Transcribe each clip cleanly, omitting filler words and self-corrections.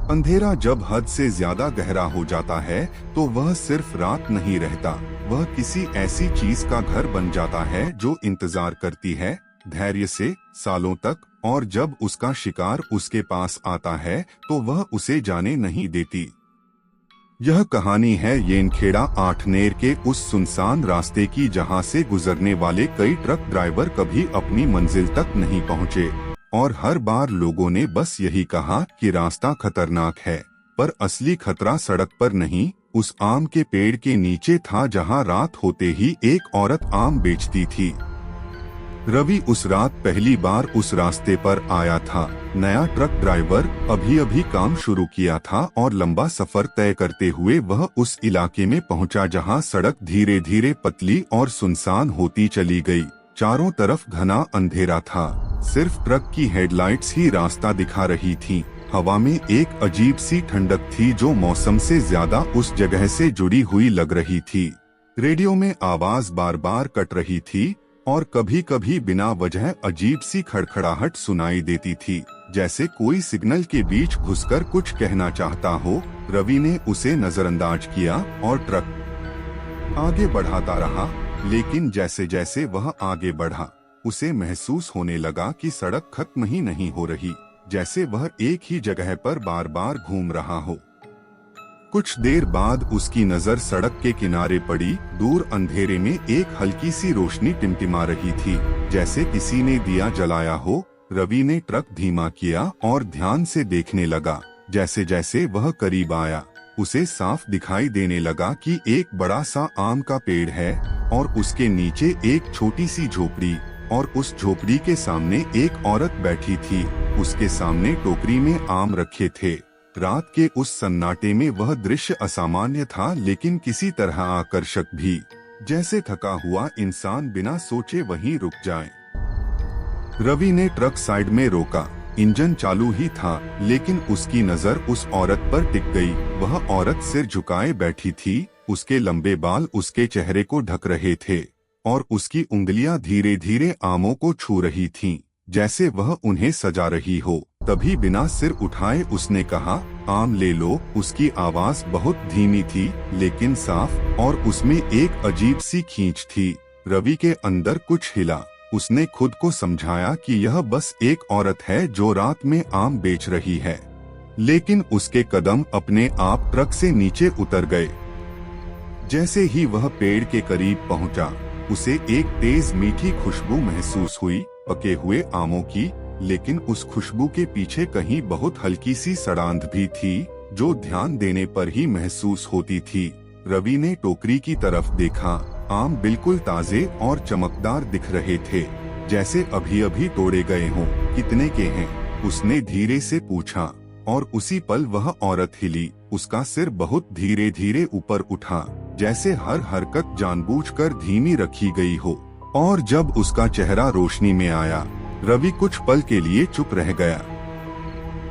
अंधेरा जब हद से ज्यादा गहरा हो जाता है तो वह सिर्फ रात नहीं रहता, वह किसी ऐसी चीज का घर बन जाता है जो इंतजार करती है धैर्य से सालों तक, और जब उसका शिकार उसके पास आता है तो वह उसे जाने नहीं देती। यह कहानी है येनखेड़ा आठनेर के उस सुनसान रास्ते की जहां से गुजरने वाले कई ट्रक ड्राइवर कभी अपनी मंजिल तक नहीं पहुंचे, और हर बार लोगों ने बस यही कहा कि रास्ता खतरनाक है, पर असली खतरा सड़क पर नहीं, उस आम के पेड़ के नीचे था जहां रात होते ही एक औरत आम बेचती थी। रवि उस रात पहली बार उस रास्ते पर आया था। नया ट्रक ड्राइवर, अभी अभी काम शुरू किया था और लंबा सफर तय करते हुए वह उस इलाके में पहुंचा जहां सड़क धीरे धीरे पतली और सुनसान होती चली गई। चारों तरफ घना अंधेरा था, सिर्फ ट्रक की हेडलाइट्स ही रास्ता दिखा रही थीं। हवा में एक अजीब सी ठंडक थी जो मौसम से ज्यादा उस जगह से जुड़ी हुई लग रही थी। रेडियो में आवाज बार बार कट रही थी और कभी कभी बिना वजह अजीब सी खड़खड़ाहट सुनाई देती थी, जैसे कोई सिग्नल के बीच घुसकर कुछ कहना चाहता हो। रवि ने उसे नजरअंदाज किया और ट्रक आगे बढ़ाता रहा, लेकिन जैसे जैसे वह आगे बढ़ा उसे महसूस होने लगा कि सड़क खत्म ही नहीं हो रही, जैसे वह एक ही जगह पर बार बार घूम रहा हो। कुछ देर बाद उसकी नजर सड़क के किनारे पड़ी। दूर अंधेरे में एक हल्की सी रोशनी टिमटिमा रही थी, जैसे किसी ने दिया जलाया हो। रवि ने ट्रक धीमा किया और ध्यान से देखने लगा। जैसे जैसे वह करीब आया उसे साफ दिखाई देने लगा कि एक बड़ा सा आम का पेड़ है और उसके नीचे एक छोटी सी झोपड़ी, और उस झोपड़ी के सामने एक औरत बैठी थी। उसके सामने टोकरी में आम रखे थे। रात के उस सन्नाटे में वह दृश्य असामान्य था, लेकिन किसी तरह आकर्षक भी, जैसे थका हुआ इंसान बिना सोचे वहीं रुक जाए। रवि ने ट्रक साइड में रोका। इंजन चालू ही था, लेकिन उसकी नजर उस औरत पर टिक गई। वह औरत सिर झुकाए बैठी थी, उसके लंबे बाल उसके चेहरे को ढक रहे थे और उसकी उंगलियां धीरे धीरे आमों को छू रही थीं, जैसे वह उन्हें सजा रही हो। तभी बिना सिर उठाए उसने कहा, आम ले लो। उसकी आवाज बहुत धीमी थी लेकिन साफ, और उसमें एक अजीब सी खींच थी। रवि के अंदर कुछ हिला। उसने खुद को समझाया कि यह बस एक औरत है जो रात में आम बेच रही है, लेकिन उसके कदम अपने आप ट्रक से नीचे उतर गए। जैसे ही वह पेड़ के करीब पहुंचा, उसे एक तेज मीठी खुशबू महसूस हुई, पके हुए आमों की, लेकिन उस खुशबू के पीछे कहीं बहुत हल्की सी सड़ांध भी थी जो ध्यान देने पर ही महसूस होती थी। रवि ने टोकरी की तरफ देखा। आम बिल्कुल ताजे और चमकदार दिख रहे थे, जैसे अभी अभी तोड़े गए हों। कितने के हैं? उसने धीरे से पूछा, और उसी पल वह औरत हिली। उसका सिर बहुत धीरे धीरे ऊपर उठा, जैसे हर हरकत जानबूझकर धीमी रखी गई हो। और जब उसका चेहरा रोशनी में आया, रवि कुछ पल के लिए चुप रह गया।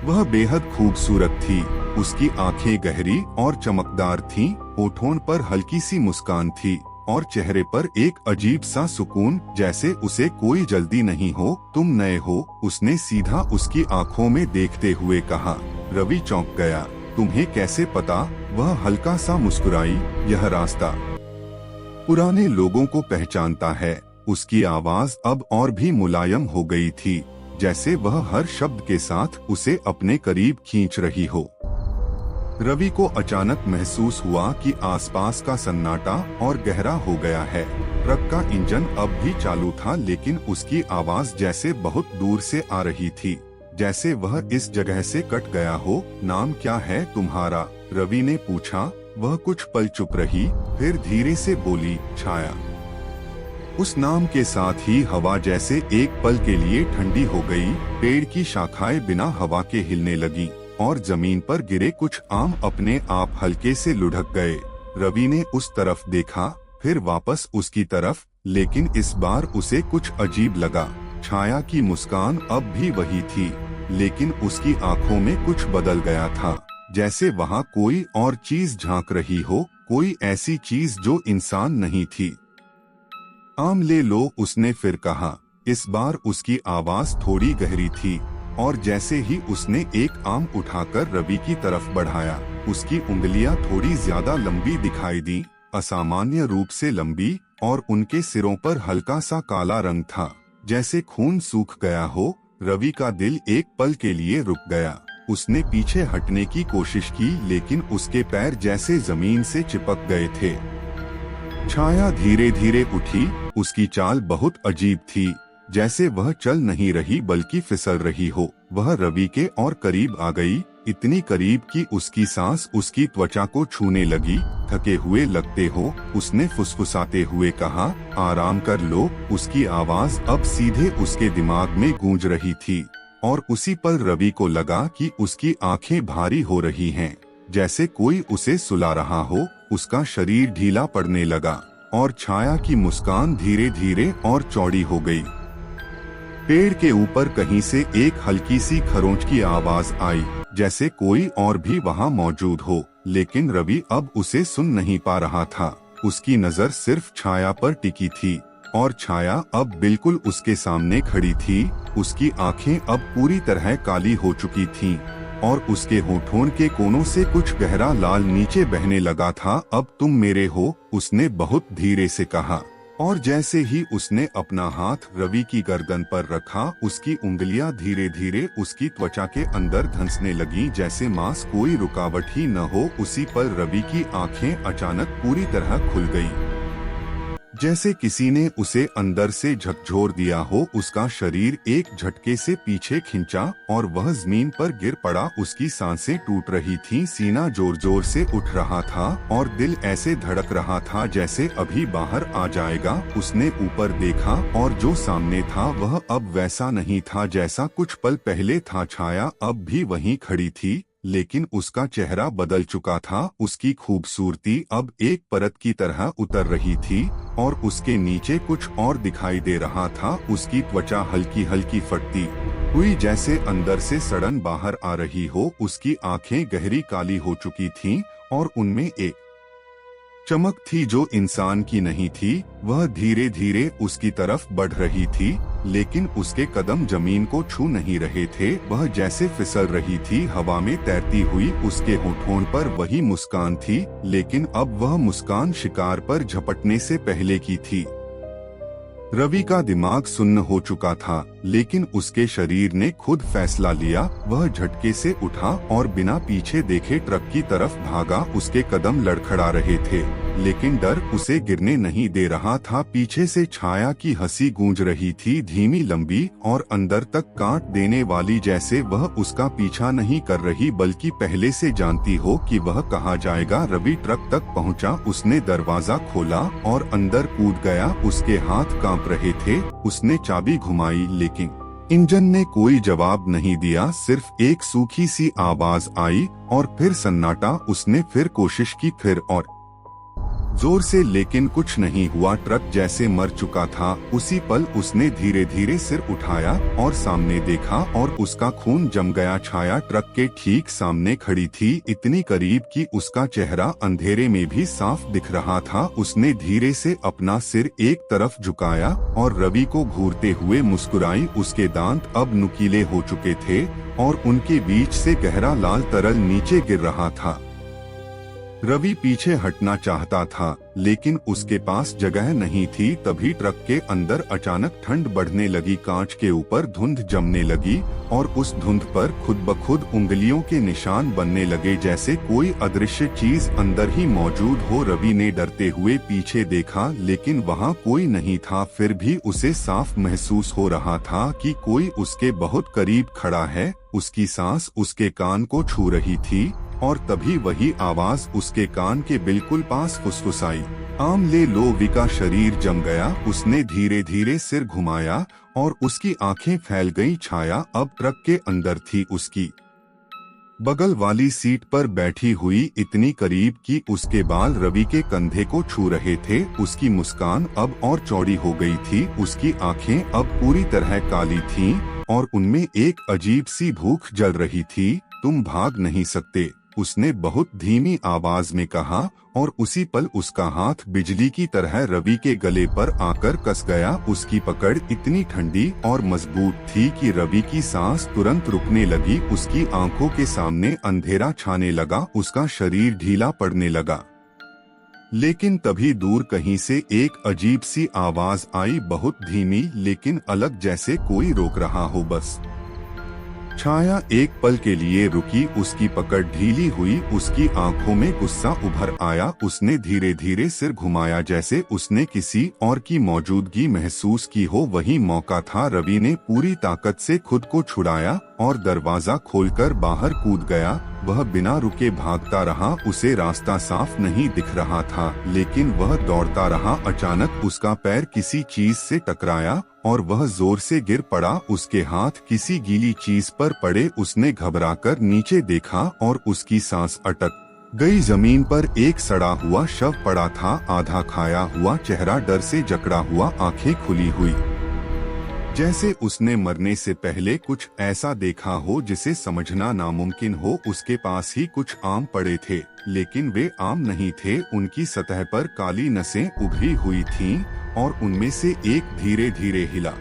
वह बेहद खूबसूरत थी। उसकी आंखें गहरी और चमकदार थीं, होठों पर हल्की सी मुस्कान थी और चेहरे पर एक अजीब सा सुकून, जैसे उसे कोई जल्दी नहीं हो। तुम नए हो? उसने सीधा उसकी आंखों में देखते हुए कहा। रवि चौंक गया। तुम्हें कैसे पता? वह हल्का सा मुस्कुराई। यह रास्ता पुराने लोगों को पहचानता है। उसकी आवाज अब और भी मुलायम हो गई थी, जैसे वह हर शब्द के साथ उसे अपने करीब खींच रही हो। रवि को अचानक महसूस हुआ कि आसपास का सन्नाटा और गहरा हो गया है। ट्रक का इंजन अब भी चालू था, लेकिन उसकी आवाज जैसे बहुत दूर से आ रही थी, जैसे वह इस जगह से कट गया हो। नाम क्या है तुम्हारा? रवि ने पूछा। वह कुछ पल चुप रही, फिर धीरे से बोली, छाया। उस नाम के साथ ही हवा जैसे एक पल के लिए ठंडी हो गई। पेड़ की शाखाएं बिना हवा के हिलने लगी और जमीन पर गिरे कुछ आम अपने आप हल्के से लुढ़क गए। रवि ने उस तरफ देखा, फिर वापस उसकी तरफ, लेकिन इस बार उसे कुछ अजीब लगा। छाया की मुस्कान अब भी वही थी, लेकिन उसकी आंखों में कुछ बदल गया था, जैसे वहाँ कोई और चीज झांक रही हो, कोई ऐसी चीज जो इंसान नहीं थी। आम ले लो, उसने फिर कहा। इस बार उसकी आवाज थोड़ी गहरी थी और जैसे ही उसने एक आम उठाकर रवि की तरफ बढ़ाया, उसकी उंगलियां थोड़ी ज्यादा लंबी दिखाई दी, असामान्य रूप से लंबी, और उनके सिरों पर हल्का सा काला रंग था, जैसे खून सूख गया हो। रवि का दिल एक पल के लिए रुक गया। उसने पीछे हटने की कोशिश की, लेकिन उसके पैर जैसे जमीन से चिपक गए थे। छाया धीरे धीरे उठी। उसकी चाल बहुत अजीब थी, जैसे वह चल नहीं रही बल्कि फिसल रही हो। वह रवि के और करीब आ गई, इतनी करीब कि उसकी सांस उसकी त्वचा को छूने लगी। थके हुए लगते हो, उसने फुसफुसाते हुए कहा। आराम कर लो। उसकी आवाज अब सीधे उसके दिमाग में गूंज रही थी, और उसी पल रवि को लगा कि उसकी आंखें भारी हो रही हैं, जैसे कोई उसे सुला रहा हो। उसका शरीर ढीला पड़ने लगा, और छाया की मुस्कान धीरे धीरे और चौड़ी हो गई। पेड़ के ऊपर कहीं से एक हल्की सी खरोंच की आवाज आई, जैसे कोई और भी वहां मौजूद हो, लेकिन रवि अब उसे सुन नहीं पा रहा था। उसकी नजर सिर्फ छाया पर टिकी थी, और छाया अब बिल्कुल उसके सामने खड़ी थी। उसकी आंखें अब पूरी तरह काली हो चुकी थीं, और उसके होठों के कोनों से कुछ गहरा लाल नीचे बहने लगा था। अब तुम मेरे हो, उसने बहुत धीरे से कहा। और जैसे ही उसने अपना हाथ रवि की गर्दन पर रखा, उसकी उंगलियां धीरे धीरे उसकी त्वचा के अंदर धंसने लगीं, जैसे मांस कोई रुकावट ही न हो। उसी पर रवि की आंखें अचानक पूरी तरह खुल गईं, जैसे किसी ने उसे अंदर से झकझोर दिया हो। उसका शरीर एक झटके से पीछे खिंचा, और वह जमीन पर गिर पड़ा। उसकी सांसें टूट रही थीं, सीना जोर जोर से उठ रहा था, और दिल ऐसे धड़क रहा था जैसे अभी बाहर आ जाएगा। उसने ऊपर देखा, और जो सामने था वह अब वैसा नहीं था जैसा कुछ पल पहले था। छाया अब भी वहीं खड़ी थी, लेकिन उसका चेहरा बदल चुका था। उसकी खूबसूरती अब एक परत की तरह उतर रही थी, और उसके नीचे कुछ और दिखाई दे रहा था। उसकी त्वचा हल्की हल्की फटती हुई, जैसे अंदर से सड़न बाहर आ रही हो। उसकी आंखें गहरी काली हो चुकी थीं, और उनमें एक चमक थी जो इंसान की नहीं थी। वह धीरे धीरे उसकी तरफ बढ़ रही थी, लेकिन उसके कदम जमीन को छू नहीं रहे थे। वह जैसे फिसल रही थी, हवा में तैरती हुई। उसके होठों पर वही मुस्कान थी, लेकिन अब वह मुस्कान शिकार पर झपटने से पहले की थी। रवि का दिमाग सुन्न हो चुका था, लेकिन उसके शरीर ने खुद फैसला लिया। वह झटके से उठा और बिना पीछे देखे ट्रक की तरफ भागा। उसके कदम लड़खड़ा रहे थे, लेकिन डर उसे गिरने नहीं दे रहा था। पीछे से छाया की हंसी गूंज रही थी, धीमी, लंबी और अंदर तक काट देने वाली, जैसे वह उसका पीछा नहीं कर रही बल्कि पहले से जानती हो कि वह कहाँ जाएगा। रवि ट्रक तक पहुँचा, उसने दरवाजा खोला और अंदर कूद गया। उसके हाथ कांप रहे थे। उसने चाबी घुमाई, लेकिन इंजन ने कोई जवाब नहीं दिया। सिर्फ एक सूखी सी आवाज आई और फिर सन्नाटा। उसने फिर कोशिश की, फिर और जोर से, लेकिन कुछ नहीं हुआ। ट्रक जैसे मर चुका था। उसी पल उसने धीरे धीरे सिर उठाया और सामने देखा, और उसका खून जम गया। छाया ट्रक के ठीक सामने खड़ी थी, इतनी करीब कि उसका चेहरा अंधेरे में भी साफ दिख रहा था। उसने धीरे से अपना सिर एक तरफ झुकाया और रवि को घूरते हुए मुस्कुराई। उसके दांत अब नुकीले हो चुके थे, और उनके बीच से गहरा लाल तरल नीचे गिर रहा था। रवि पीछे हटना चाहता था, लेकिन उसके पास जगह नहीं थी। तभी ट्रक के अंदर अचानक ठंड बढ़ने लगी। कांच के ऊपर धुंध जमने लगी, और उस धुंध पर खुद ब खुद उंगलियों के निशान बनने लगे, जैसे कोई अदृश्य चीज अंदर ही मौजूद हो। रवि ने डरते हुए पीछे देखा, लेकिन वहाँ कोई नहीं था। फिर भी उसे साफ महसूस हो रहा था कि कोई उसके बहुत करीब खड़ा है। उसकी सांस उसके कान को छू रही थी, और तभी वही आवाज उसके कान के बिल्कुल पास फुसफुसाई, आम ले लो। रवि का शरीर जम गया। उसने धीरे धीरे सिर घुमाया, और उसकी आंखें फैल गईं। छाया अब ट्रक के अंदर थी, उसकी बगल वाली सीट पर बैठी हुई, इतनी करीब कि उसके बाल रवि के कंधे को छू रहे थे। उसकी मुस्कान अब और चौड़ी हो गई थी। उसकी आंखें अब पूरी तरह काली थीं, और उनमें एक अजीब सी भूख जल रही थी। तुम भाग नहीं सकते, उसने बहुत धीमी आवाज में कहा, और उसी पल उसका हाथ बिजली की तरह रवि के गले पर आकर कस गया। उसकी पकड़ इतनी ठंडी और मजबूत थी कि रवि की सांस तुरंत रुकने लगी। उसकी आंखों के सामने अंधेरा छाने लगा, उसका शरीर ढीला पड़ने लगा। लेकिन तभी दूर कहीं से एक अजीब सी आवाज आई, बहुत धीमी लेकिन अलग, जैसे कोई रोक रहा हो। बस छाया एक पल के लिए रुकी, उसकी पकड़ ढीली हुई, उसकी आंखों में गुस्सा उभर आया। उसने धीरे धीरे सिर घुमाया, जैसे उसने किसी और की मौजूदगी महसूस की हो। वही मौका था। रवि ने पूरी ताकत से खुद को छुड़ाया और दरवाजा खोलकर बाहर कूद गया। वह बिना रुके भागता रहा, उसे रास्ता साफ नहीं दिख रहा था, लेकिन वह दौड़ता रहा। अचानक उसका पैर किसी चीज से टकराया और वह जोर से गिर पड़ा। उसके हाथ किसी गीली चीज पर पड़े। उसने घबराकर नीचे देखा और उसकी सांस अटक गई। जमीन पर एक सड़ा हुआ शव पड़ा था, आधा खाया हुआ, चेहरा डर से जकड़ा हुआ, आंखें खुली हुई, जैसे उसने मरने से पहले कुछ ऐसा देखा हो जिसे समझना नामुमकिन हो। उसके पास ही कुछ आम पड़े थे, लेकिन वे आम नहीं थे। उनकी सतह पर काली नसें उभरी हुई थीं और उनमें से एक धीरे धीरे हिला।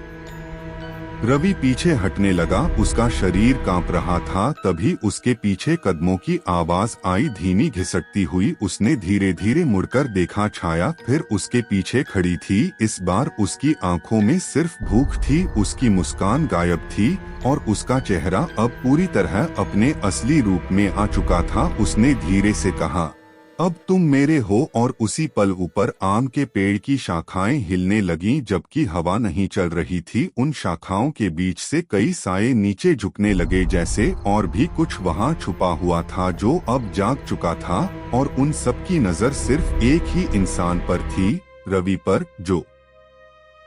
रवि पीछे हटने लगा, उसका शरीर कांप रहा था। तभी उसके पीछे कदमों की आवाज आई, धीमी घिसटती हुई। उसने धीरे धीरे मुड़कर देखा, छाया फिर उसके पीछे खड़ी थी। इस बार उसकी आंखों में सिर्फ भूख थी, उसकी मुस्कान गायब थी और उसका चेहरा अब पूरी तरह अपने असली रूप में आ चुका था। उसने धीरे से कहा, अब तुम मेरे हो। और उसी पल ऊपर आम के पेड़ की शाखाएं हिलने लगीं, जबकि हवा नहीं चल रही थी। उन शाखाओं के बीच से कई साए नीचे झुकने लगे, जैसे और भी कुछ वहां छुपा हुआ था जो अब जाग चुका था। और उन सब की नजर सिर्फ एक ही इंसान पर थी, रवि पर, जो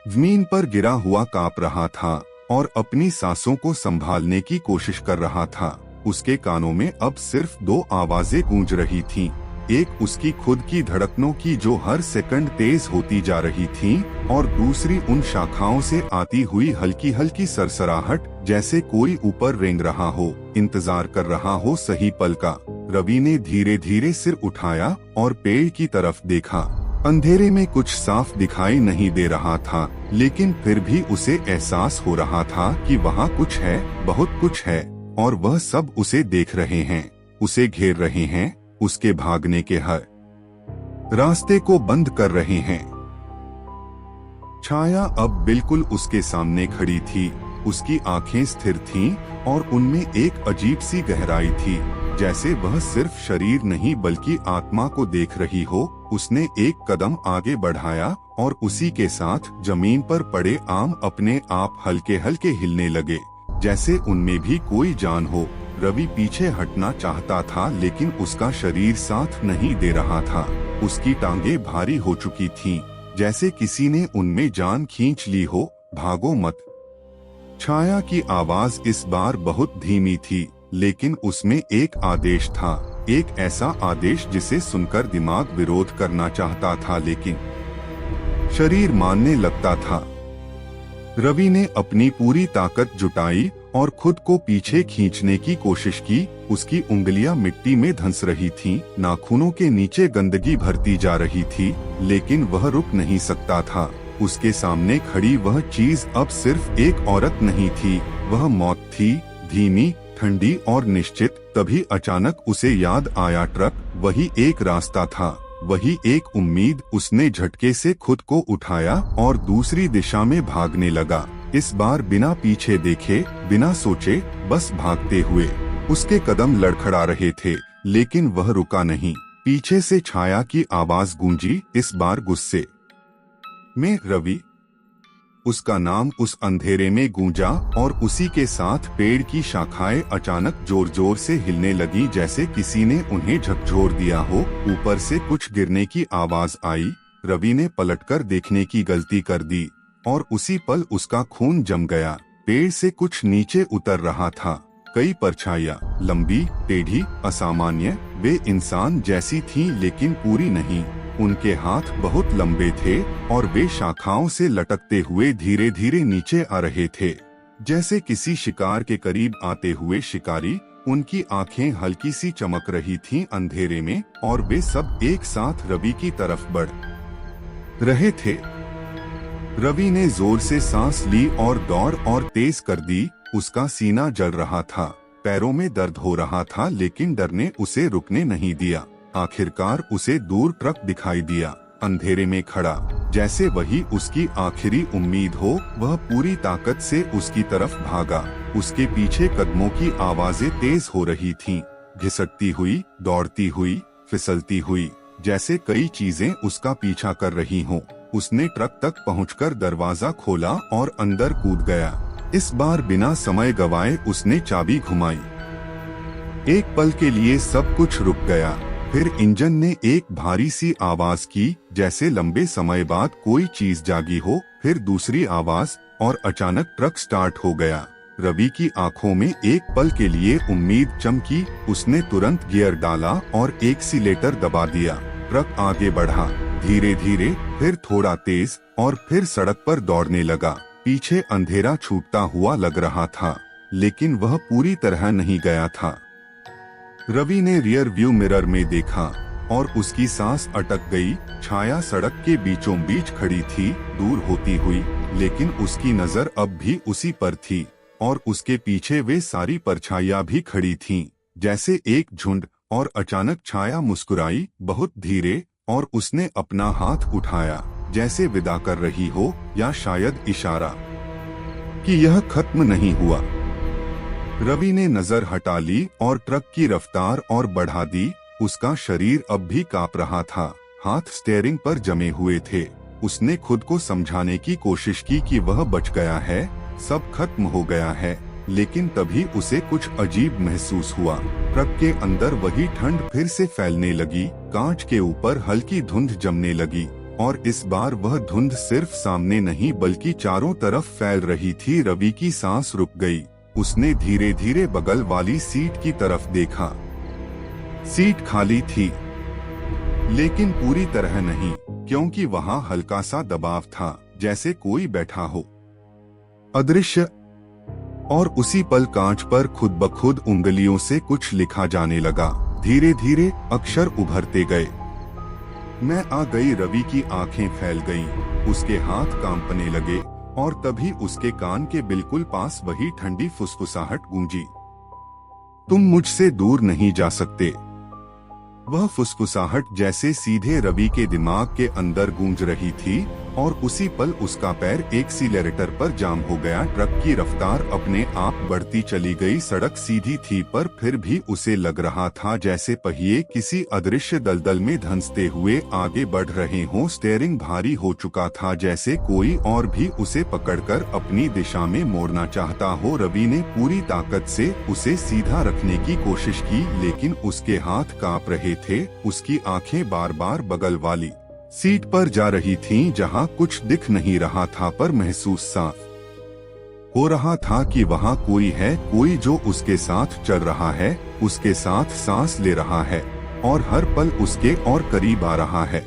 जमीन पर गिरा हुआ कांप रहा था और अपनी सांसों को संभालने की कोशिश कर रहा था। उसके कानों में अब सिर्फ दो आवाजें गूंज रही थीं। एक उसकी खुद की धड़कनों की जो हर सेकंड तेज होती जा रही थी, और दूसरी उन शाखाओं से आती हुई हल्की हल्की सरसराहट, जैसे कोई ऊपर रेंग रहा हो, इंतजार कर रहा हो सही पल का। रवि ने धीरे धीरे सिर उठाया और पेड़ की तरफ देखा। अंधेरे में कुछ साफ दिखाई नहीं दे रहा था, लेकिन फिर भी उसे एहसास हो रहा था कि वहाँ कुछ है, बहुत कुछ है, और वह सब उसे देख रहे हैं, उसे घेर रहे हैं, उसके भागने के हर रास्ते को बंद कर रहे हैं। छाया अब बिल्कुल उसके सामने खड़ी थी। उसकी आंखें स्थिर थीं और उनमें एक अजीब सी गहराई थी, जैसे वह सिर्फ शरीर नहीं बल्कि आत्मा को देख रही हो। उसने एक कदम आगे बढ़ाया और उसी के साथ जमीन पर पड़े आम अपने आप हल्के हल्के हिलने लगे, जैसे उनमें भी कोई जान हो। रवि पीछे हटना चाहता था, लेकिन उसका शरीर साथ नहीं दे रहा था। उसकी टांगें भारी हो चुकी थीं, जैसे किसी ने उनमें जान खींच ली हो। भागो मत। छाया की आवाज इस बार बहुत धीमी थी, लेकिन उसमें एक आदेश था, एक ऐसा आदेश जिसे सुनकर दिमाग विरोध करना चाहता था, लेकिन शरीर मानने लगता था। रवि ने अपनी पूरी ताकत जुटाई और खुद को पीछे खींचने की कोशिश की। उसकी उंगलियां मिट्टी में धंस रही थीं, नाखूनों के नीचे गंदगी भरती जा रही थी, लेकिन वह रुक नहीं सकता था। उसके सामने खड़ी वह चीज अब सिर्फ एक औरत नहीं थी, वह मौत थी, धीमी, ठंडी और निश्चित। तभी अचानक उसे याद आया, ट्रक, वही एक रास्ता था, वही एक उम्मीद। उसने झटके से खुद को उठाया और दूसरी दिशा में भागने लगा। इस बार बिना पीछे देखे, बिना सोचे, बस भागते हुए। उसके कदम लड़खड़ा रहे थे, लेकिन वह रुका नहीं। पीछे से छाया की आवाज गूंजी, इस बार गुस्से में, रवि। उसका नाम उस अंधेरे में गूंजा और उसी के साथ पेड़ की शाखाएं अचानक जोर जोर से हिलने लगी, जैसे किसी ने उन्हें झकझोर दिया हो। ऊपर से कुछ गिरने की आवाज आई। रवि ने पलटकर देखने की गलती कर दी और उसी पल उसका खून जम गया। पेड़ से कुछ नीचे उतर रहा था। कई परछाइयां, लंबी, टेढ़ी, असामान्य, वे इंसान जैसी थीं, लेकिन पूरी नहीं। उनके हाथ बहुत लंबे थे और वे शाखाओं से लटकते हुए धीरे धीरे नीचे आ रहे थे, जैसे किसी शिकार के करीब आते हुए शिकारी। उनकी आंखें हल्की सी चमक रही थीं अंधेरे में, और वे सब एक साथ रवि की तरफ बढ़ रहे थे। रवि ने जोर से सांस ली और दौड़ और तेज कर दी। उसका सीना जल रहा था, पैरों में दर्द हो रहा था, लेकिन डर ने उसे रुकने नहीं दिया। आखिरकार उसे दूर ट्रक दिखाई दिया, अंधेरे में खड़ा, जैसे वही उसकी आखिरी उम्मीद हो। वह पूरी ताकत से उसकी तरफ भागा। उसके पीछे कदमों की आवाजें तेज हो रही थीं, घिसटती हुई, दौड़ती हुई, फिसलती हुई, जैसे कई चीजें उसका पीछा कर रही हों। उसने ट्रक तक पहुंचकर दरवाजा खोला और अंदर कूद गया। इस बार बिना समय गवाए उसने चाबी घुमाई। एक पल के लिए सब कुछ रुक गया। फिर इंजन ने एक भारी सी आवाज की, जैसे लंबे समय बाद कोई चीज जागी हो। फिर दूसरी आवाज, और अचानक ट्रक स्टार्ट हो गया। रवि की आंखों में एक पल के लिए उम्मीद चमकी। उसने तुरंत गियर डाला और एक्सीलेटर दबा दिया। ट्रक आगे बढ़ा, धीरे धीरे, फिर थोड़ा तेज, और फिर सड़क पर दौड़ने लगा। पीछे अंधेरा छूटता हुआ लग रहा था, लेकिन वह पूरी तरह नहीं गया था। रवि ने रियर व्यू मिरर में देखा और उसकी सांस अटक गई। छाया सड़क के बीचों बीच खड़ी थी, दूर होती हुई, लेकिन उसकी नजर अब भी उसी पर थी, और उसके पीछे वे सारी परछाइयां भी खड़ी थीं, जैसे एक झुंड। और अचानक छाया मुस्कुराई, बहुत धीरे, और उसने अपना हाथ उठाया, जैसे विदा कर रही हो, या शायद इशारा कि यह खत्म नहीं हुआ। रवि ने नजर हटा ली और ट्रक की रफ्तार और बढ़ा दी। उसका शरीर अब भी कांप रहा था, हाथ स्टीयरिंग पर जमे हुए थे। उसने खुद को समझाने की कोशिश की कि वह बच गया है, सब खत्म हो गया है, लेकिन तभी उसे कुछ अजीब महसूस हुआ। ट्रक के अंदर वही ठंड फिर से फैलने लगी। कांच के ऊपर हल्की धुंध जमने लगी, और इस बार वह धुंध सिर्फ सामने नहीं बल्कि चारों तरफ फैल रही थी। रवि की सांस रुक गई। उसने धीरे धीरे बगल वाली सीट की तरफ देखा। सीट खाली थी, लेकिन पूरी तरह नहीं, क्योंकि वहां हल्का सा दबाव था, जैसे कोई बैठा हो अदृश्य। और उसी पल कांच पर खुद ब खुद उंगलियों से कुछ लिखा जाने लगा। धीरे धीरे अक्षर उभरते गए। मैं आ गई। रवि की आंखें फैल गईं, उसके हाथ कांपने लगे, और तभी उसके कान के बिल्कुल पास वही ठंडी फुसफुसाहट गूंजी, तुम मुझसे दूर नहीं जा सकते। वह फुसफुसाहट जैसे सीधे रवि के दिमाग के अंदर गूंज रही थी, और उसी पल उसका पैर एक्सीलरेटर पर जाम हो गया। ट्रक की रफ्तार अपने आप बढ़ती चली गई। सड़क सीधी थी, पर फिर भी उसे लग रहा था जैसे पहिए किसी अदृश्य दलदल में धंसते हुए आगे बढ़ रहे हों। स्टीयरिंग भारी हो चुका था, जैसे कोई और भी उसे पकड़कर अपनी दिशा में मोड़ना चाहता हो। रवि ने पूरी ताकत से उसे सीधा रखने की कोशिश की, लेकिन उसके हाथ कांप रहे थे। उसकी आंखें बार बार बगल वाली सीट पर जा रही थीं, जहां कुछ दिख नहीं रहा था, पर महसूस साफ हो रहा था कि वहां कोई है, कोई जो उसके साथ चल रहा है, उसके साथ सांस ले रहा है, और हर पल उसके और करीब आ रहा है।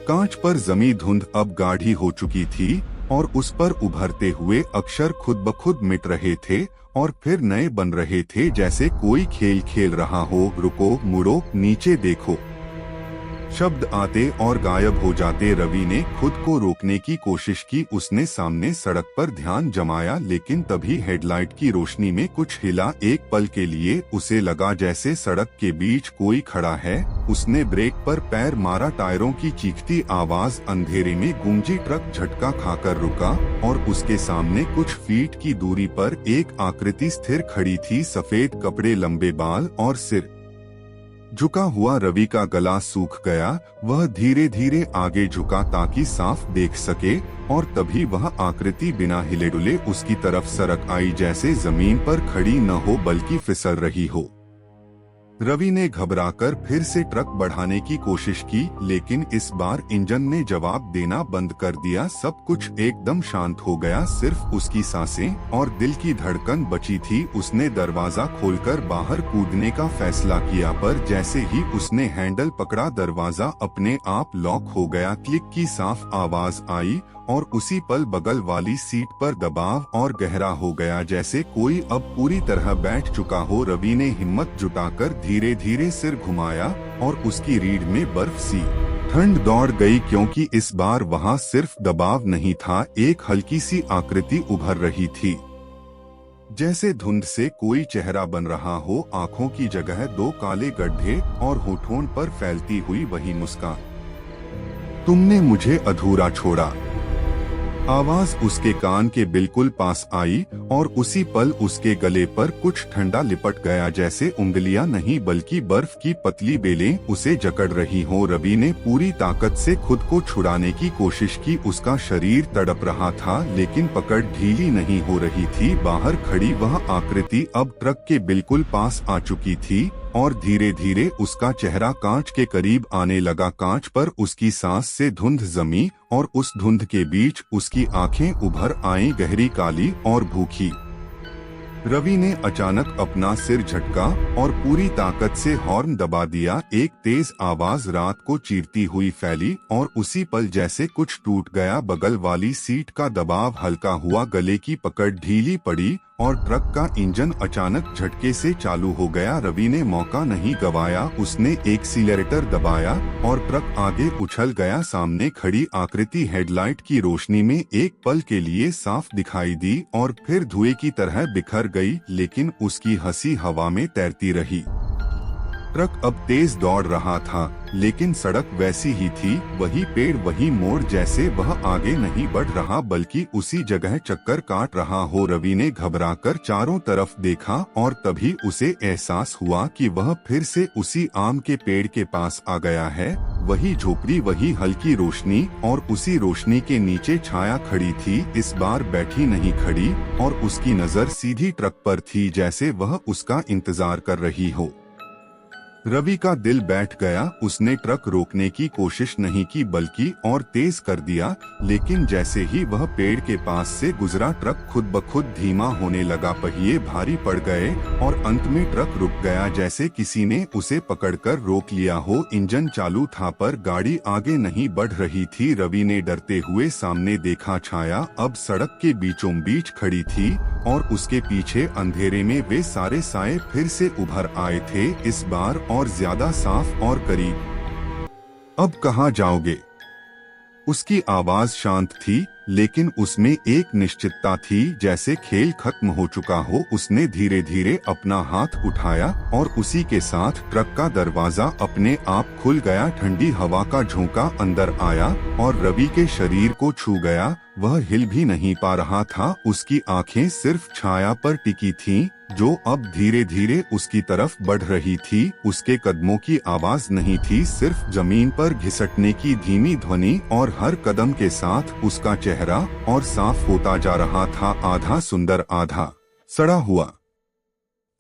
कांच पर जमी धुंध अब गाढ़ी हो चुकी थी, और उस पर उभरते हुए अक्षर खुद ब खुद मिट रहे थे और फिर नए बन रहे थे, जैसे कोई खेल खेल रहा हो। रुको, मुड़ो, नीचे देखो। शब्द आते और गायब हो जाते। रवि ने खुद को रोकने की कोशिश की। उसने सामने सड़क पर ध्यान जमाया, लेकिन तभी हेडलाइट की रोशनी में कुछ हिला। एक पल के लिए उसे लगा जैसे सड़क के बीच कोई खड़ा है। उसने ब्रेक पर पैर मारा। टायरों की चीखती आवाज अंधेरे में गूंजी। ट्रक झटका खाकर रुका, और उसके सामने कुछ फीट की दूरी पर एक आकृति स्थिर खड़ी थी। सफेद कपड़े, लंबे बाल और सिर झुका हुआ। रवि का गला सूख गया। वह धीरे धीरे आगे झुका ताकि साफ देख सके, और तभी वह आकृति बिना हिले डुले उसकी तरफ सरक आई, जैसे जमीन पर खड़ी न हो बल्कि फिसल रही हो। रवि ने घबराकर फिर से ट्रक बढ़ाने की कोशिश की, लेकिन इस बार इंजन ने जवाब देना बंद कर दिया। सब कुछ एकदम शांत हो गया, सिर्फ उसकी सांसें और दिल की धड़कन बची थी। उसने दरवाजा खोलकर बाहर कूदने का फैसला किया, पर जैसे ही उसने हैंडल पकड़ा दरवाजा अपने आप लॉक हो गया। क्लिक की साफ आवाज आई और उसी पल बगल वाली सीट पर दबाव और गहरा हो गया, जैसे कोई अब पूरी तरह बैठ चुका हो। रवि ने हिम्मत जुटाकर धीरे धीरे सिर घुमाया और उसकी रीढ़ में बर्फ सी ठंड दौड़ गई, क्योंकि इस बार वहां सिर्फ दबाव नहीं था, एक हल्की सी आकृति उभर रही थी, जैसे धुंध से कोई चेहरा बन रहा हो। आंखों की जगह दो काले गड्ढे और होठों पर फैलती हुई वही मुस्कान। तुमने मुझे अधूरा छोड़ा। आवाज उसके कान के बिल्कुल पास आई और उसी पल उसके गले पर कुछ ठंडा लिपट गया, जैसे उंगलियां नहीं बल्कि बर्फ की पतली बेलें उसे जकड़ रही हो। रवि ने पूरी ताकत से खुद को छुड़ाने की कोशिश की, उसका शरीर तड़प रहा था, लेकिन पकड़ ढीली नहीं हो रही थी। बाहर खड़ी वह आकृति अब ट्रक के बिल्कुल पास आ चुकी थी और धीरे धीरे उसका चेहरा कांच के करीब आने लगा। कांच पर उसकी सांस से धुंध जमी और उस धुंध के बीच उसकी आंखें उभर आईं, गहरी, काली और भूखी। रवि ने अचानक अपना सिर झटका और पूरी ताकत से हॉर्न दबा दिया। एक तेज आवाज रात को चीरती हुई फैली और उसी पल जैसे कुछ टूट गया। बगल वाली सीट का दबाव हल्का हुआ, गले की पकड़ ढीली पड़ी और ट्रक का इंजन अचानक झटके से चालू हो गया। रवि ने मौका नहीं गवाया, उसने एक्सीलरेटर दबाया और ट्रक आगे उछल गया। सामने खड़ी आकृति हेडलाइट की रोशनी में एक पल के लिए साफ दिखाई दी और फिर धुएं की तरह बिखर गई, लेकिन उसकी हंसी हवा में तैरती रही। ट्रक अब तेज दौड़ रहा था, लेकिन सड़क वैसी ही थी, वही पेड़, वही मोड़, जैसे वह आगे नहीं बढ़ रहा बल्कि उसी जगह चक्कर काट रहा हो। रवि ने घबराकर चारों तरफ देखा और तभी उसे एहसास हुआ कि वह फिर से उसी आम के पेड़ के पास आ गया है। वही झोपड़ी, वही हल्की रोशनी और उसी रोशनी के नीचे छाया खड़ी थी, इस बार बैठी नहीं खड़ी, और उसकी नजर सीधी ट्रक पर थी, जैसे वह उसका इंतजार कर रही हो। रवि का दिल बैठ गया। उसने ट्रक रोकने की कोशिश नहीं की बल्कि और तेज कर दिया, लेकिन जैसे ही वह पेड़ के पास से गुजरा ट्रक खुद ब खुद धीमा होने लगा। पहिए भारी पड़ गए और अंत में ट्रक रुक गया, जैसे किसी ने उसे पकड़कर रोक लिया हो। इंजन चालू था पर गाड़ी आगे नहीं बढ़ रही थी। रवि ने डरते हुए सामने देखा, छाया अब सड़क के बीचों बीच खड़ी थी और उसके पीछे अंधेरे में वे सारे साए फिर से उभर आए थे, इस बार और ज्यादा साफ और करीब। अब कहाँ जाओगे? उसकी आवाज शांत थी, लेकिन उसमें एक निश्चितता थी, जैसे खेल खत्म हो चुका हो। उसने धीरे धीरे अपना हाथ उठाया और उसी के साथ ट्रक का दरवाजा अपने आप खुल गया। ठंडी हवा का झोंका अंदर आया और रवि के शरीर को छू गया। वह हिल भी नहीं पा रहा था, उसकी आंखें सिर्फ छाया पर टिकी थीं, जो अब धीरे धीरे उसकी तरफ बढ़ रही थी। उसके कदमों की आवाज नहीं थी, सिर्फ जमीन पर घिसटने की धीमी ध्वनि, और हर कदम के साथ उसका चेहरा और साफ होता जा रहा था, आधा सुंदर आधा सड़ा हुआ।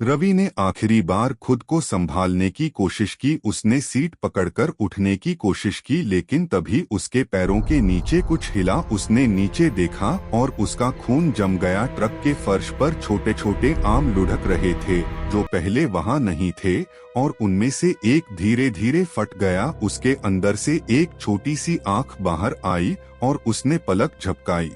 रवि ने आखिरी बार खुद को संभालने की कोशिश की। उसने सीट पकड़कर उठने की कोशिश की, लेकिन तभी उसके पैरों के नीचे कुछ हिला। उसने नीचे देखा और उसका खून जम गया। ट्रक के फर्श पर छोटे छोटे आम लुढ़क रहे थे, जो पहले वहां नहीं थे, और उनमें से एक धीरे धीरे फट गया। उसके अंदर से एक छोटी सी आंख बाहर आई और उसने पलक झपकाई।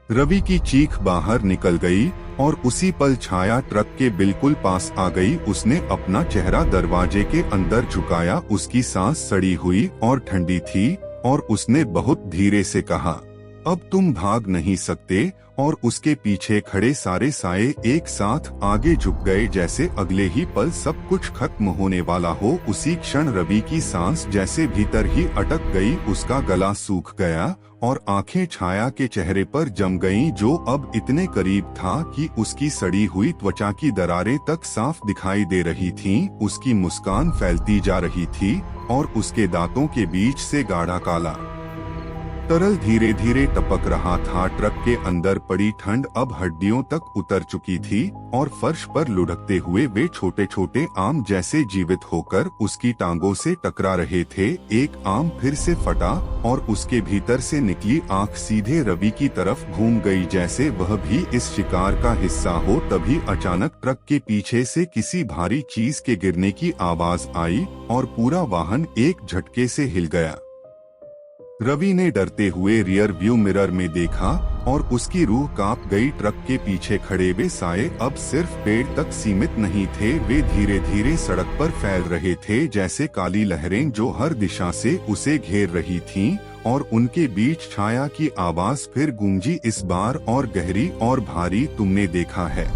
रवि की चीख बाहर निकल गई और उसी पल छाया ट्रक के बिल्कुल पास आ गई। उसने अपना चेहरा दरवाजे के अंदर झुकाया। उसकी सांस सड़ी हुई और ठंडी थी और उसने बहुत धीरे से कहा, अब तुम भाग नहीं सकते। और उसके पीछे खड़े सारे साए एक साथ आगे झुक गए, जैसे अगले ही पल सब कुछ खत्म होने वाला हो। उसी क्षण रवि की सांस जैसे भीतर ही अटक गई, उसका गला सूख गया और आंखें छाया के चेहरे पर जम गईं, जो अब इतने करीब था कि उसकी सड़ी हुई त्वचा की दरारें तक साफ दिखाई दे रही थीं। उसकी मुस्कान फैलती जा रही थी और उसके दांतों के बीच से गाढ़ा काला तरल धीरे धीरे टपक रहा था। ट्रक के अंदर पड़ी ठंड अब हड्डियों तक उतर चुकी थी और फर्श पर लुढ़कते हुए वे छोटे छोटे आम जैसे जीवित होकर उसकी टांगों से टकरा रहे थे। एक आम फिर से फटा और उसके भीतर से निकली आंख सीधे रवि की तरफ घूम गई, जैसे वह भी इस शिकार का हिस्सा हो। तभी अचानक ट्रक के पीछे से किसी भारी चीज के गिरने की आवाज आई और पूरा वाहन एक झटके से हिल गया। रवि ने डरते हुए रियर व्यू मिरर में देखा और उसकी रूह कांप गई। ट्रक के पीछे खड़े वे साए अब सिर्फ पेड़ तक सीमित नहीं थे, वे धीरे धीरे सड़क पर फैल रहे थे जैसे काली लहरें जो हर दिशा से उसे घेर रही थीं। और उनके बीच छाया की आवाज फिर गूंजी, इस बार और गहरी और भारी, तुमने देखा है,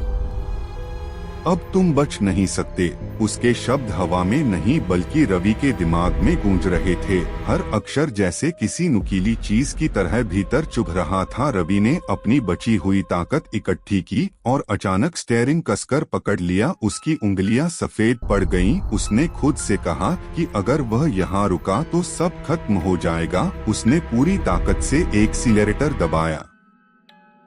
अब तुम बच नहीं सकते। उसके शब्द हवा में नहीं बल्कि रवि के दिमाग में गूंज रहे थे, हर अक्षर जैसे किसी नुकीली चीज की तरह भीतर चुभ रहा था। रवि ने अपनी बची हुई ताकत इकट्ठी की और अचानक स्टीयरिंग कसकर पकड़ लिया। उसकी उंगलियां सफेद पड़ गईं। उसने खुद से कहा कि अगर वह यहाँ रुका तो सब खत्म हो जाएगा। उसने पूरी ताकत से एक्सीलरेटर दबाया।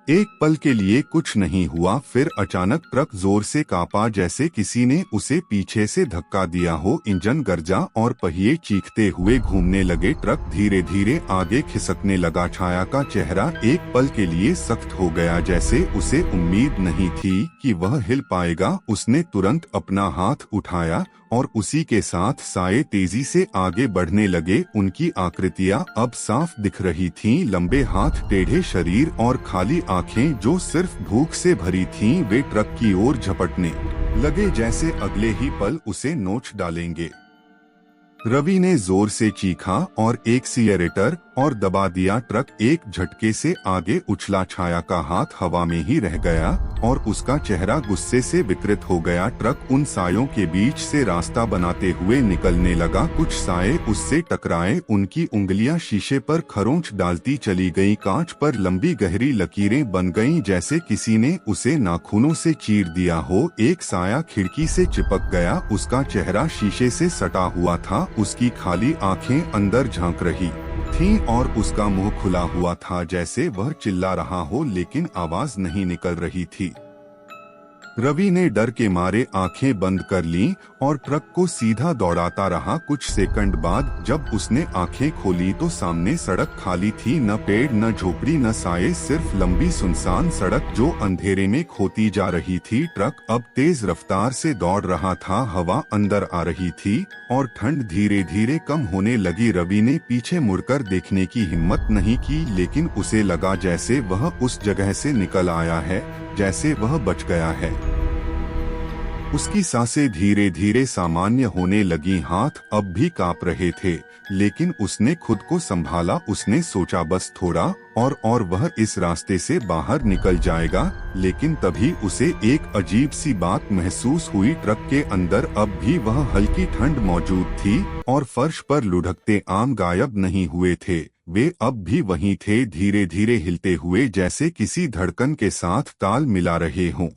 एक पल के लिए कुछ नहीं हुआ, फिर अचानक ट्रक जोर से कांपा जैसे किसी ने उसे पीछे से धक्का दिया हो। इंजन गरजा और पहिए चीखते हुए घूमने लगे। ट्रक धीरे धीरे आगे खिसकने लगा। छाया का चेहरा एक पल के लिए सख्त हो गया, जैसे उसे उम्मीद नहीं थी कि वह हिल पाएगा। उसने तुरंत अपना हाथ उठाया और उसी के साथ साए तेजी से आगे बढ़ने लगे। उनकी आकृतियां अब साफ दिख रही थीं, लंबे हाथ, टेढ़े शरीर और खाली आंखें जो सिर्फ भूख से भरी थीं। वे ट्रक की ओर झपटने लगे जैसे अगले ही पल उसे नोच डालेंगे। रवि ने जोर से चीखा और एक्सीलरेटर और दबा दिया। ट्रक एक झटके से आगे उछला। छाया का हाथ हवा में ही रह गया और उसका चेहरा गुस्से से विकृत हो गया। ट्रक उन सायों के बीच से रास्ता बनाते हुए निकलने लगा। कुछ साए उससे टकराए, उनकी उंगलियां शीशे पर खरोंच डालती चली गईं। कांच पर लंबी गहरी लकीरें बन गईं जैसे किसी ने उसे नाखूनों से चीर दिया हो। एक साया खिड़की से चिपक गया, उसका चेहरा शीशे से सटा हुआ था। उसकी खाली आंखें अंदर झांक रही थीं और उसका मुंह खुला हुआ था जैसे वह चिल्ला रहा हो लेकिन आवाज नहीं निकल रही थी। रवि ने डर के मारे आंखें बंद कर लीं और ट्रक को सीधा दौड़ाता रहा। कुछ सेकंड बाद जब उसने आंखें खोली तो सामने सड़क खाली थी, न पेड़ न झोपड़ी न साए, सिर्फ लंबी सुनसान सड़क जो अंधेरे में खोती जा रही थी। ट्रक अब तेज रफ्तार से दौड़ रहा था, हवा अंदर आ रही थी और ठंड धीरे धीरे कम होने लगी। रवि ने पीछे मुड़कर देखने की हिम्मत नहीं की, लेकिन उसे लगा जैसे वह उस जगह से निकल आया है, जैसे वह बच गया है। उसकी सांसें धीरे धीरे सामान्य होने लगी, हाथ अब भी कांप रहे थे, लेकिन उसने खुद को संभाला। उसने सोचा बस थोड़ा और वह इस रास्ते से बाहर निकल जाएगा। लेकिन तभी उसे एक अजीब सी बात महसूस हुई। ट्रक के अंदर अब भी वह हल्की ठंड मौजूद थी और फर्श पर लुढ़कते आम गायब नहीं हुए थे, वे अब भी वहीं थे, धीरे धीरे हिलते हुए जैसे किसी धड़कन के साथ ताल मिला रहे हों।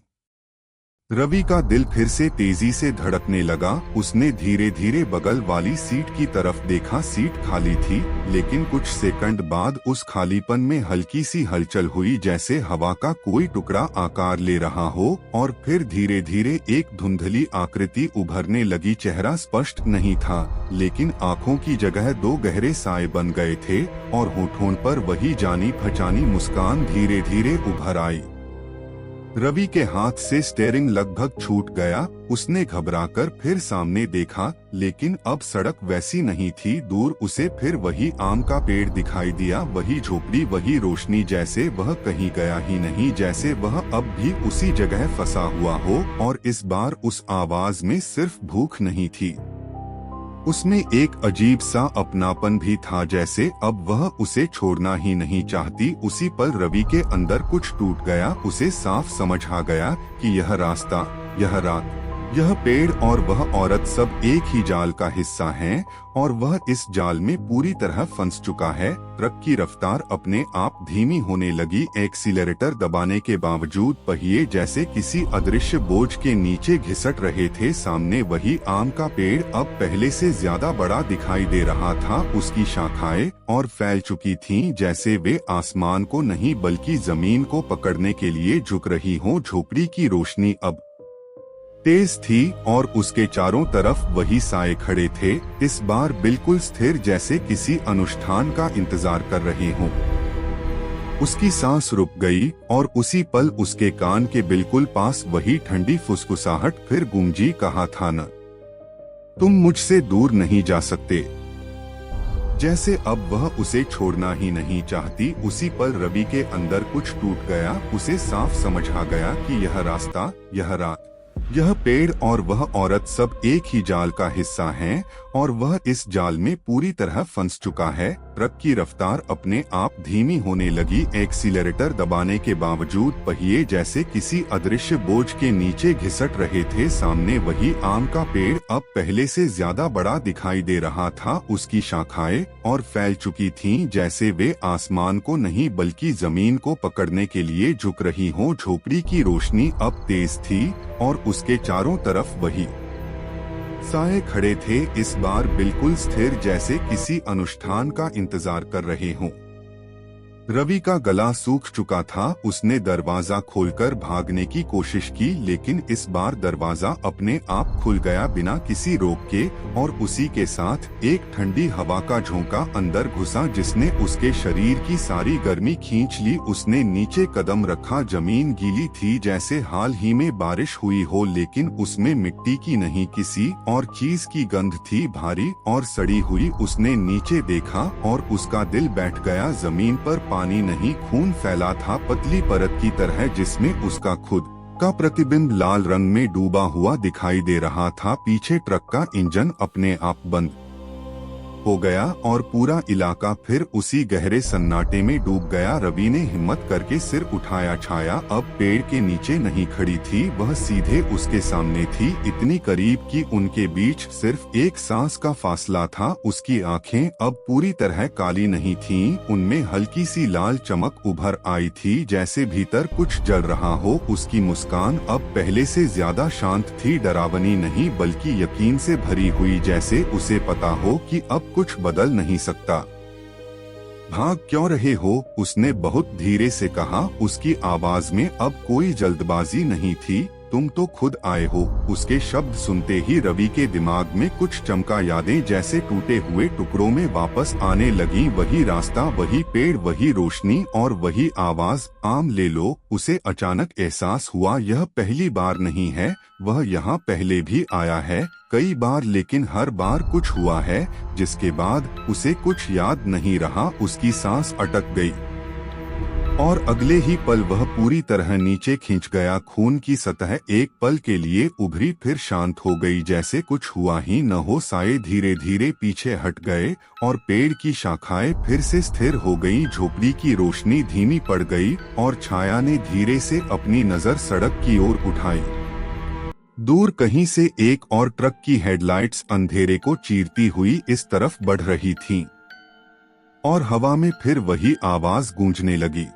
रवि का दिल फिर से तेजी से धड़कने लगा। उसने धीरे धीरे बगल वाली सीट की तरफ देखा। सीट खाली थी, लेकिन कुछ सेकंड बाद उस खालीपन में हल्की सी हलचल हुई जैसे हवा का कोई टुकड़ा आकार ले रहा हो और फिर धीरे धीरे एक धुंधली आकृति उभरने लगी। चेहरा स्पष्ट नहीं था, लेकिन आंखों की जगह दो गहरे साए बन गए थे और होठों पर वही जानी पहचानी मुस्कान धीरे धीरे उभर आई। रवि के हाथ से स्टीयरिंग लगभग छूट गया। उसने घबराकर फिर सामने देखा, लेकिन अब सड़क वैसी नहीं थी। दूर उसे फिर वही आम का पेड़ दिखाई दिया, वही झोपड़ी, वही रोशनी, जैसे वह कहीं गया ही नहीं, जैसे वह अब भी उसी जगह फंसा हुआ हो। और इस बार उस आवाज में सिर्फ भूख नहीं थी, उसमें एक अजीब सा अपनापन भी था, जैसे अब वह उसे छोड़ना ही नहीं चाहती। उसी पल रवि के अंदर कुछ टूट गया। उसे साफ समझ आ गया कि यह रास्ता, यह रात, यह पेड़ और वह औरत सब एक ही जाल का हिस्सा हैं और वह इस जाल में पूरी तरह फंस चुका है। ट्रक की रफ्तार अपने आप धीमी होने लगी। एक्सीलरेटर दबाने के बावजूद पहिए जैसे किसी अदृश्य बोझ के नीचे घिसट रहे थे। सामने वही आम का पेड़ अब पहले से ज्यादा बड़ा दिखाई दे रहा था। उसकी शाखाएं और फैल चुकी थीं, जैसे वे आसमान को नहीं बल्कि जमीन को पकड़ने के लिए झुक रही हों। झोपड़ी की रोशनी अब तेज थी और उसके चारों तरफ वही साए खड़े थे, इस बार बिल्कुल स्थिर, जैसे किसी अनुष्ठान का इंतजार कर रहे हों। उसकी सांस रुक गई और उसी पल उसके कान के बिल्कुल पास वही ठंडी फुसफुसाहट फिर गूंजी। कहा था न, तुम मुझसे दूर नहीं जा सकते। जैसे अब वह उसे छोड़ना ही नहीं चाहती। उसी पल रवि के अंदर कुछ टूट गया। उसे साफ समझ आ गया कि यह रास्ता, यह रात, यह पेड़ और वह औरत सब एक ही जाल का हिस्सा हैं और वह इस जाल में पूरी तरह फंस चुका है। ट्रक की रफ्तार अपने आप धीमी होने लगी। एक्सीलरेटर दबाने के बावजूद पहिए जैसे किसी अदृश्य बोझ के नीचे घिसट रहे थे। सामने वही आम का पेड़ अब पहले से ज्यादा बड़ा दिखाई दे रहा था। उसकी शाखाएं और फैल चुकी थीं, जैसे वे आसमान को नहीं बल्कि जमीन को पकड़ने के लिए झुक रही हों। झोपड़ी की रोशनी अब तेज थी और उसके चारों तरफ वही साए खड़े थे, इस बार बिल्कुल स्थिर, जैसे किसी अनुष्ठान का इंतजार कर रहे हों। रवि का गला सूख चुका था। उसने दरवाजा खोलकर भागने की कोशिश की, लेकिन इस बार दरवाजा अपने आप खुल गया बिना किसी रोक के और उसी के साथ एक ठंडी हवा का झोंका अंदर घुसा, जिसने उसके शरीर की सारी गर्मी खींच ली। उसने नीचे कदम रखा। जमीन गीली थी, जैसे हाल ही में बारिश हुई हो, लेकिन उसमें मिट्टी की नहीं, किसी और चीज की गंध थी, भारी और सड़ी हुई। उसने नीचे देखा और उसका दिल बैठ गया। जमीन पर पानी नहीं, खून फैला था पतली परत की तरह, जिसमें उसका खुद का प्रतिबिंब लाल रंग में डूबा हुआ दिखाई दे रहा था। पीछे ट्रक का इंजन अपने आप बंद हो गया और पूरा इलाका फिर उसी गहरे सन्नाटे में डूब गया। रवि ने हिम्मत करके सिर उठाया। छाया अब पेड़ के नीचे नहीं खड़ी थी, वह सीधे उसके सामने थी, इतनी करीब कि उनके बीच सिर्फ एक सांस का फासला था। उसकी आंखें अब पूरी तरह काली नहीं थीं, उनमें हल्की सी लाल चमक उभर आई थी, जैसे भीतर कुछ जल रहा हो। उसकी मुस्कान अब पहले से ज्यादा शांत थी, डरावनी नहीं बल्कि यकीन से भरी हुई, जैसे उसे पता हो कि अब कुछ बदल नहीं सकता। भाग क्यों रहे हो? उसने बहुत धीरे से कहा। उसकी आवाज में अब कोई जल्दबाजी नहीं थी। तुम तो खुद आए हो। उसके शब्द सुनते ही रवि के दिमाग में कुछ चमका। यादें जैसे टूटे हुए टुकड़ों में वापस आने लगी। वही रास्ता, वही पेड़, वही रोशनी और वही आवाज, आम ले लो। उसे अचानक एहसास हुआ, यह पहली बार नहीं है, वह यहाँ पहले भी आया है, कई बार, लेकिन हर बार कुछ हुआ है जिसके बाद उसे कुछ याद नहीं रहा। उसकी सांस अटक गई और अगले ही पल वह पूरी तरह नीचे खिंच गया। खून की सतह एक पल के लिए उभरी, फिर शांत हो गई, जैसे कुछ हुआ ही न हो। साए धीरे धीरे पीछे हट गए और पेड़ की शाखाएं फिर से स्थिर हो गईं। झोपड़ी की रोशनी धीमी पड़ गई और छाया ने धीरे से अपनी नजर सड़क की ओर उठाई। दूर कहीं से एक और ट्रक की हेडलाइट्स अंधेरे को चीरती हुई इस तरफ बढ़ रही थीं और हवा में फिर वही आवाज गूंजने लगी,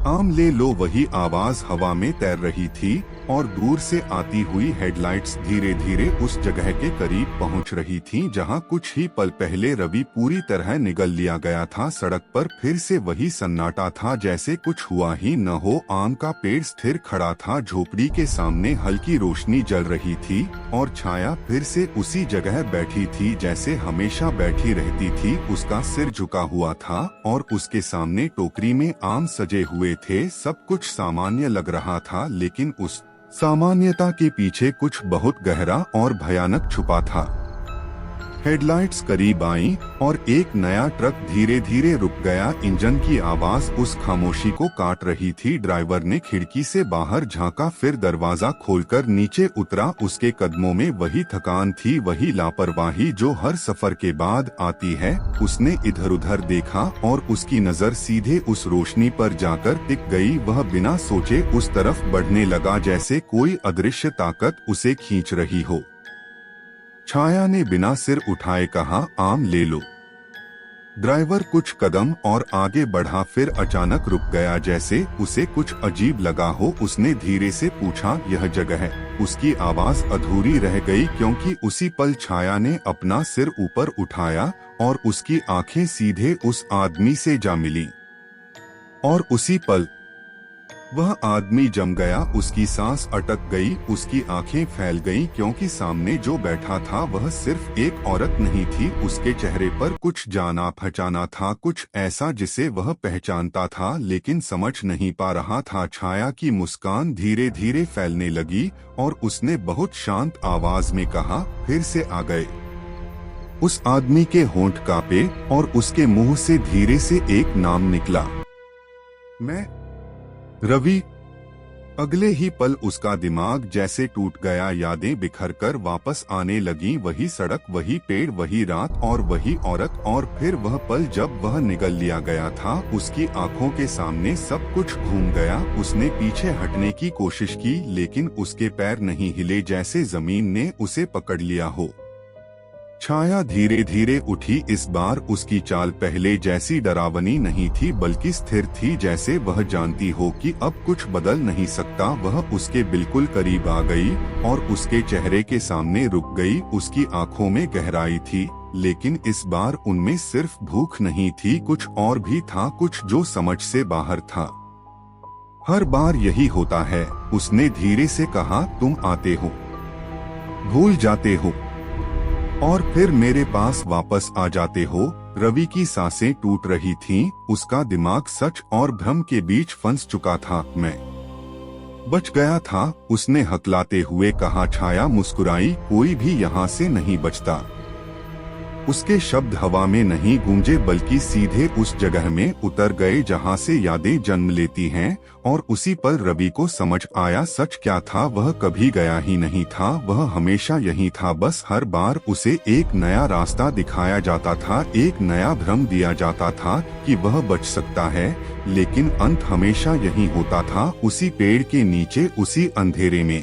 आम ले लो। वही आवाज हवा में तैर रही थी और दूर से आती हुई हेडलाइट्स धीरे धीरे उस जगह के करीब पहुंच रही थीं जहां कुछ ही पल पहले रवि पूरी तरह निगल लिया गया था। सड़क पर फिर से वही सन्नाटा था, जैसे कुछ हुआ ही न हो। आम का पेड़ स्थिर खड़ा था, झोपड़ी के सामने हल्की रोशनी जल रही थी और छाया फिर से उसी जगह बैठी थी जैसे हमेशा बैठी रहती थी। उसका सिर झुका हुआ था और उसके सामने टोकरी में आम सजे हुए थे। सब कुछ सामान्य लग रहा था, लेकिन उस सामान्यता के पीछे कुछ बहुत गहरा और भयानक छुपा था। हेडलाइट्स करीब आईं और एक नया ट्रक धीरे धीरे रुक गया। इंजन की आवाज उस खामोशी को काट रही थी। ड्राइवर ने खिड़की से बाहर झांका, फिर दरवाजा खोलकर नीचे उतरा। उसके कदमों में वही थकान थी, वही लापरवाही जो हर सफर के बाद आती है। उसने इधर उधर देखा और उसकी नजर सीधे उस रोशनी पर जाकर टिक गई। वह बिना सोचे उस तरफ बढ़ने लगा, जैसे कोई अदृश्य ताकत उसे खींच रही हो। छाया ने बिना सिर उठाए कहा, आम ले लो। ड्राइवर कुछ कदम और आगे बढ़ा, फिर अचानक रुक गया, जैसे उसे कुछ अजीब लगा हो। उसने धीरे से पूछा, यह जगह है? उसकी आवाज अधूरी रह गई, क्योंकि उसी पल छाया ने अपना सिर ऊपर उठाया और उसकी आंखें सीधे उस आदमी से जा मिली। और उसी पल वह आदमी जम गया। उसकी सांस अटक गई, उसकी आंखें फैल गईं, क्योंकि सामने जो बैठा था वह सिर्फ एक औरत नहीं थी। उसके चेहरे पर कुछ जाना पहचाना था, कुछ ऐसा जिसे वह पहचानता था लेकिन समझ नहीं पा रहा था। छाया की मुस्कान धीरे धीरे फैलने लगी और उसने बहुत शांत आवाज में कहा, फिर से आ गए। उस आदमी के होंठ कांपे और उसके मुंह से धीरे से एक नाम निकला, मैं रवि। अगले ही पल उसका दिमाग जैसे टूट गया। यादें बिखरकर वापस आने लगी, वही सड़क, वही पेड़, वही रात और वही औरत। और फिर वह पल जब वह निगल लिया गया था। उसकी आंखों के सामने सब कुछ घूम गया। उसने पीछे हटने की कोशिश की, लेकिन उसके पैर नहीं हिले, जैसे जमीन ने उसे पकड़ लिया हो। छाया धीरे धीरे उठी। इस बार उसकी चाल पहले जैसी डरावनी नहीं थी, बल्कि स्थिर थी, जैसे वह जानती हो कि अब कुछ बदल नहीं सकता। वह उसके बिल्कुल करीब आ गई और उसके चेहरे के सामने रुक गई। उसकी आंखों में गहराई थी, लेकिन इस बार उनमें सिर्फ भूख नहीं थी, कुछ और भी था, कुछ जो समझ से बाहर था। हर बार यही होता है, उसने धीरे से कहा, तुम आते हो, भूल जाते हो और फिर मेरे पास वापस आ जाते हो। रवि की सांसें टूट रही थीं, उसका दिमाग सच और भ्रम के बीच फंस चुका था। मैं बच गया था, उसने हकलाते हुए कहा। छाया मुस्कुराई, कोई भी यहाँ से नहीं बचता। उसके शब्द हवा में नहीं गूंजे, बल्कि सीधे उस जगह में उतर गए जहाँ से यादें जन्म लेती हैं। और उसी पल रवि को समझ आया, सच क्या था। वह कभी गया ही नहीं था, वह हमेशा यही था। बस हर बार उसे एक नया रास्ता दिखाया जाता था, एक नया भ्रम दिया जाता था कि वह बच सकता है, लेकिन अंत हमेशा यही होता था, उसी पेड़ के नीचे, उसी अंधेरे में।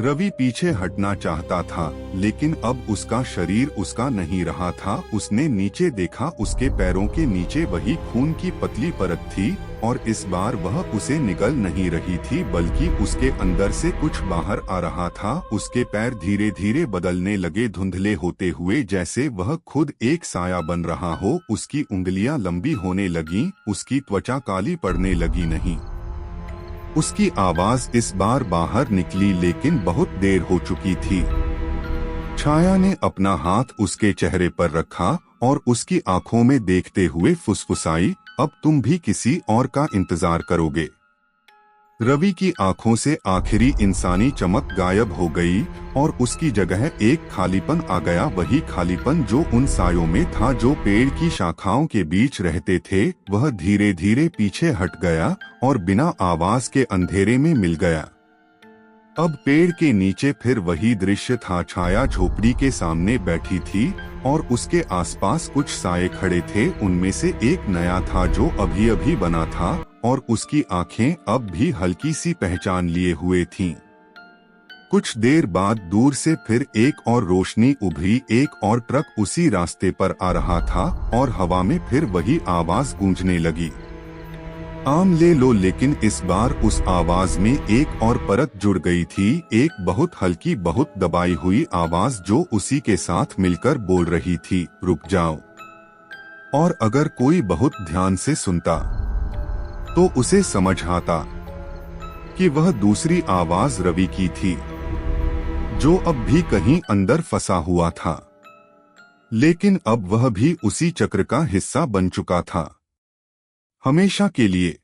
रवि पीछे हटना चाहता था, लेकिन अब उसका शरीर उसका नहीं रहा था। उसने नीचे देखा, उसके पैरों के नीचे वही खून की पतली परत थी, और इस बार वह उसे निगल नहीं रही थी, बल्कि उसके अंदर से कुछ बाहर आ रहा था। उसके पैर धीरे धीरे बदलने लगे, धुंधले होते हुए, जैसे वह खुद एक साया बन रहा हो। उसकी उंगलियां लंबी होने लगीं, उसकी त्वचा काली पड़ने लगी। नहीं, उसकी आवाज इस बार बाहर निकली, लेकिन बहुत देर हो चुकी थी। छाया ने अपना हाथ उसके चेहरे पर रखा और उसकी आंखों में देखते हुए फुसफुसाई, अब तुम भी किसी और का इंतजार करोगे। रवि की आंखों से आखिरी इंसानी चमक गायब हो गई और उसकी जगह एक खालीपन आ गया। वही खालीपन जो उन सायों में था, जो पेड़ की शाखाओं के बीच रहते थे। वह धीरे धीरे पीछे हट गया और बिना आवाज के अंधेरे में मिल गया। अब पेड़ के नीचे फिर वही दृश्य था। छाया झोपड़ी के सामने बैठी थी और उसके आसपास कुछ साए खड़े थे। उनमें से एक नया था, जो अभी अभी बना था, और उसकी आंखें अब भी हल्की सी पहचान लिए हुए थीं। कुछ देर बाद दूर से फिर एक और रोशनी उभरी। एक और ट्रक उसी रास्ते पर आ रहा था और हवा में फिर वही आवाज गूंजने लगी, आम ले लो। लेकिन इस बार उस आवाज में एक और परत जुड़ गई थी, एक बहुत हल्की, बहुत दबाई हुई आवाज जो उसी के साथ मिलकर बोल रही थी, रुक जाओ। और अगर कोई बहुत ध्यान से सुनता तो उसे समझ आता कि वह दूसरी आवाज रवि की थी, जो अब भी कहीं अंदर फंसा हुआ था, लेकिन अब वह भी उसी चक्र का हिस्सा बन चुका था, हमेशा के लिए।